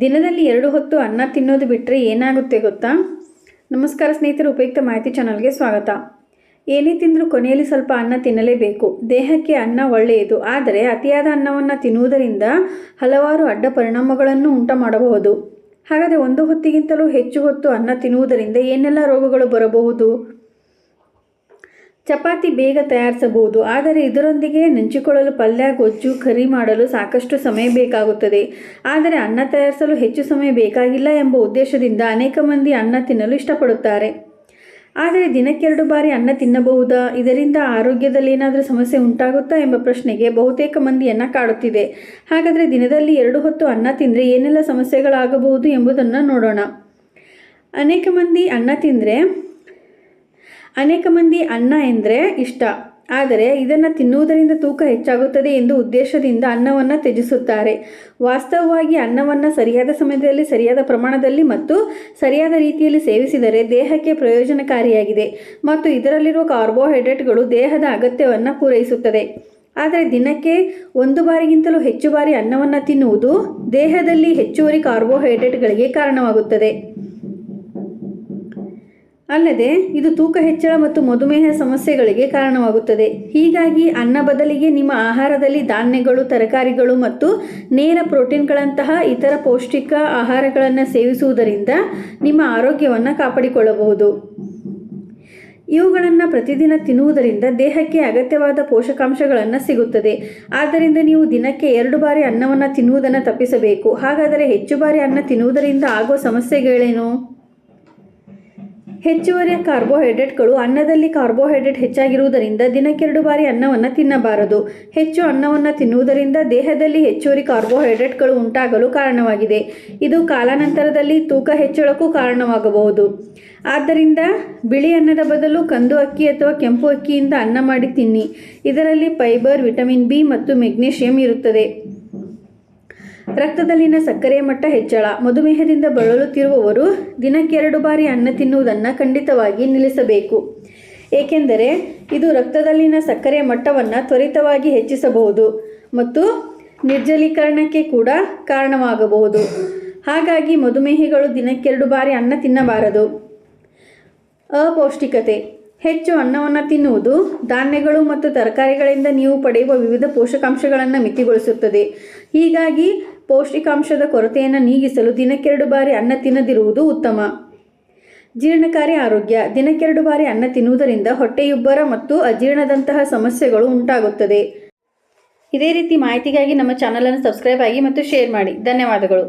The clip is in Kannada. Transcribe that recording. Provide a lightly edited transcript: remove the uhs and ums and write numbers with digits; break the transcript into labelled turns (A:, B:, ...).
A: ದಿನದಲ್ಲಿ 2 ಹೊತ್ತು ಅನ್ನ ತಿನ್ನೋದು ಬಿಟ್ಟರೆ ಏನಾಗುತ್ತೆ ಗೊತ್ತಾ? ನಮಸ್ಕಾರ ಸ್ನೇಹಿತರು, ಉಪಯುಕ್ತ ಮಾಹಿತಿ ಚಾನಲ್ಗೆ ಸ್ವಾಗತ. ಏನೇ ತಿಂದರೂ ಕೊನೆಯಲ್ಲಿ ಸ್ವಲ್ಪ ಅನ್ನ ತಿನ್ನಲೇಬೇಕು. ದೇಹಕ್ಕೆ ಅನ್ನ ಒಳ್ಳೆಯದು, ಆದರೆ ಅತಿಯಾದ ಅನ್ನವನ್ನು ತಿನ್ನುವುದರಿಂದ ಹಲವಾರು ಅಡ್ಡ ಪರಿಣಾಮಗಳನ್ನು ಉಂಟು ಮಾಡಬಹುದು. ಹಾಗಾದರೆ ಒಂದು ಹೊತ್ತಿಗಿಂತಲೂ ಹೆಚ್ಚು ಹೊತ್ತು ಅನ್ನ ತಿನ್ನುವುದರಿಂದ ಏನೆಲ್ಲ ರೋಗಗಳು ಬರಬಹುದು? ಚಪಾತಿ ಬೇಗ ತಯಾರಿಸಬಹುದು, ಆದರೆ ಇದರೊಂದಿಗೆ ನೆಂಚಿಕೊಳ್ಳಲು ಪಲ್ಯ, ಗೊಜ್ಜು, ಕರಿ ಮಾಡಲು ಸಾಕಷ್ಟು ಸಮಯ ಬೇಕಾಗುತ್ತದೆ. ಆದರೆ ಅನ್ನ ತಯಾರಿಸಲು ಹೆಚ್ಚು ಸಮಯ ಬೇಕಾಗಿಲ್ಲ ಎಂಬ ಉದ್ದೇಶದಿಂದ ಅನೇಕ ಮಂದಿ ಅನ್ನ ತಿನ್ನಲು ಇಷ್ಟಪಡುತ್ತಾರೆ. ಆದರೆ ದಿನಕ್ಕೆ 2 ಬಾರಿ ಅನ್ನ ತಿನ್ನಬಹುದಾ? ಇದರಿಂದ ಆರೋಗ್ಯದಲ್ಲಿ ಏನಾದರೂ ಸಮಸ್ಯೆ ಉಂಟಾಗುತ್ತಾ ಎಂಬ ಪ್ರಶ್ನೆಗೆ ಬಹುತೇಕ ಮಂದಿಯನ್ನು ಕಾಡುತ್ತಿದೆ. ಹಾಗಾದರೆ ದಿನದಲ್ಲಿ 2 ಹೊತ್ತು ಅನ್ನ ತಿಂದರೆ ಏನೆಲ್ಲ ಸಮಸ್ಯೆಗಳಾಗಬಹುದು ಎಂಬುದನ್ನು ನೋಡೋಣ. ಅನೇಕ ಮಂದಿ ಅನ್ನ ಎಂದರೆ ಇಷ್ಟ, ಆದರೆ ಇದನ್ನು ತಿನ್ನುವುದರಿಂದ ತೂಕ ಹೆಚ್ಚಾಗುತ್ತದೆ ಎಂದು ಉದ್ದೇಶದಿಂದ ಅನ್ನವನ್ನು ತ್ಯಜಿಸುತ್ತಾರೆ. ವಾಸ್ತವವಾಗಿ ಅನ್ನವನ್ನು ಸರಿಯಾದ ಸಮಯದಲ್ಲಿ, ಸರಿಯಾದ ಪ್ರಮಾಣದಲ್ಲಿ ಮತ್ತು ಸರಿಯಾದ ರೀತಿಯಲ್ಲಿ ಸೇವಿಸಿದರೆ ದೇಹಕ್ಕೆ ಪ್ರಯೋಜನಕಾರಿಯಾಗಿದೆ ಮತ್ತು ಇದರಲ್ಲಿರುವ ಕಾರ್ಬೋಹೈಡ್ರೇಟ್ಗಳು ದೇಹದ ಅಗತ್ಯವನ್ನು ಪೂರೈಸುತ್ತದೆ. ಆದರೆ ದಿನಕ್ಕೆ 1 ಬಾರಿಗಿಂತಲೂ ಹೆಚ್ಚು ಬಾರಿ ಅನ್ನವನ್ನು ತಿನ್ನುವುದು ದೇಹದಲ್ಲಿ ಹೆಚ್ಚುವರಿ ಕಾರ್ಬೋಹೈಡ್ರೇಟ್ಗಳಿಗೆ ಕಾರಣವಾಗುತ್ತದೆ. ಅಲ್ಲದೆ ಇದು ತೂಕ ಹೆಚ್ಚಳ ಮತ್ತು ಮಧುಮೇಹ ಸಮಸ್ಯೆಗಳಿಗೆ ಕಾರಣವಾಗುತ್ತದೆ. ಹೀಗಾಗಿ ಅನ್ನ ಬದಲಿಗೆ ನಿಮ್ಮ ಆಹಾರದಲ್ಲಿ ಧಾನ್ಯಗಳು, ತರಕಾರಿಗಳು ಮತ್ತು ನೇರ ಪ್ರೋಟೀನ್ಗಳಂತಹ ಇತರ ಪೌಷ್ಟಿಕ ಆಹಾರಗಳನ್ನು ಸೇವಿಸುವುದರಿಂದ ನಿಮ್ಮ ಆರೋಗ್ಯವನ್ನು ಕಾಪಾಡಿಕೊಳ್ಳಬಹುದು. ಇವುಗಳನ್ನು ಪ್ರತಿದಿನ ತಿನ್ನುವುದರಿಂದ ದೇಹಕ್ಕೆ ಅಗತ್ಯವಾದ ಪೋಷಕಾಂಶಗಳನ್ನು ಸಿಗುತ್ತದೆ. ಆದ್ದರಿಂದ ನೀವು ದಿನಕ್ಕೆ 2 ಬಾರಿ ಅನ್ನವನ್ನು ತಿನ್ನುವುದನ್ನು ತಪ್ಪಿಸಬೇಕು. ಹಾಗಾದರೆ ಹೆಚ್ಚು ಬಾರಿ ಅನ್ನ ತಿನ್ನುವುದರಿಂದ ಆಗುವ ಸಮಸ್ಯೆಗಳೇನು? ಹೆಚ್ಚುವರಿ ಕಾರ್ಬೋಹೈಡ್ರೇಟ್ಗಳು. ಅನ್ನದಲ್ಲಿ ಕಾರ್ಬೋಹೈಡ್ರೇಟ್ ಹೆಚ್ಚಾಗಿರುವುದರಿಂದ ದಿನಕ್ಕೆ 2 ಬಾರಿ ಅನ್ನವನ್ನು ತಿನ್ನಬಾರದು. ಹೆಚ್ಚು ಅನ್ನವನ್ನು ತಿನ್ನುವುದರಿಂದ ದೇಹದಲ್ಲಿ ಹೆಚ್ಚುವರಿ ಕಾರ್ಬೋಹೈಡ್ರೇಟ್ಗಳು ಉಂಟಾಗಲು ಕಾರಣವಾಗಿದೆ. ಇದು ಕಾಲಾನಂತರದಲ್ಲಿ ತೂಕ ಹೆಚ್ಚಳಕ್ಕೂ ಕಾರಣವಾಗಬಹುದು. ಆದ್ದರಿಂದ ಬಿಳಿ ಅನ್ನದ ಬದಲು ಕಂದು ಅಕ್ಕಿ ಅಥವಾ ಕೆಂಪು ಅಕ್ಕಿಯಿಂದ ಅನ್ನ ಮಾಡಿ ತಿನ್ನಿ. ಇದರಲ್ಲಿ ಫೈಬರ್, ವಿಟಮಿನ್ ಬಿ ಮತ್ತು ಮೆಗ್ನೀಷಿಯಂ ಇರುತ್ತದೆ. ರಕ್ತದಲ್ಲಿನ ಸಕ್ಕರೆಯ ಮಟ್ಟ ಹೆಚ್ಚಳ. ಮಧುಮೇಹದಿಂದ ಬಳಲುತ್ತಿರುವವರು ದಿನಕ್ಕೆ 2 ಬಾರಿ ಅನ್ನ ತಿನ್ನುವುದನ್ನು ಖಂಡಿತವಾಗಿ ನಿಲ್ಲಿಸಬೇಕು, ಏಕೆಂದರೆ ಇದು ರಕ್ತದಲ್ಲಿನ ಸಕ್ಕರೆಯ ಮಟ್ಟವನ್ನು ತ್ವರಿತವಾಗಿ ಹೆಚ್ಚಿಸಬಹುದು ಮತ್ತು ನಿರ್ಜಲೀಕರಣಕ್ಕೆ ಕೂಡ ಕಾರಣವಾಗಬಹುದು. ಹಾಗಾಗಿ ಮಧುಮೇಹಿಗಳು ದಿನಕ್ಕೆ 2 ಬಾರಿ ಅನ್ನ ತಿನ್ನಬಾರದು. ಅಪೌಷ್ಟಿಕತೆ. ಹೆಚ್ಚು ಅನ್ನವನ್ನು ತಿನ್ನುವುದು ಧಾನ್ಯಗಳು ಮತ್ತು ತರಕಾರಿಗಳಿಂದ ನೀವು ಪಡೆಯುವ ವಿವಿಧ ಪೋಷಕಾಂಶಗಳನ್ನು ಮಿತಿಗೊಳಿಸುತ್ತದೆ. ಹೀಗಾಗಿ ಪೌಷ್ಟಿಕಾಂಶದ ಕೊರತೆಯನ್ನು ನೀಗಿಸಲು ದಿನಕ್ಕೆ 2 ಬಾರಿ ಅನ್ನ ತಿನ್ನದಿರುವುದು ಉತ್ತಮ. ಜೀರ್ಣಕಾರಿ ಆರೋಗ್ಯ. ದಿನಕ್ಕೆ 2 ಬಾರಿ ಅನ್ನ ತಿನ್ನುವುದರಿಂದ ಹೊಟ್ಟೆಯುಬ್ಬರ ಮತ್ತು ಅಜೀರ್ಣದಂತಹ ಸಮಸ್ಯೆಗಳು ಉಂಟಾಗುತ್ತದೆ. ಇದೇ ರೀತಿ ಮಾಹಿತಿಗಾಗಿ ನಮ್ಮ ಚಾನಲನ್ನು ಸಬ್ಸ್ಕ್ರೈಬ್ ಆಗಿ ಮತ್ತು ಶೇರ್ ಮಾಡಿ. ಧನ್ಯವಾದಗಳು.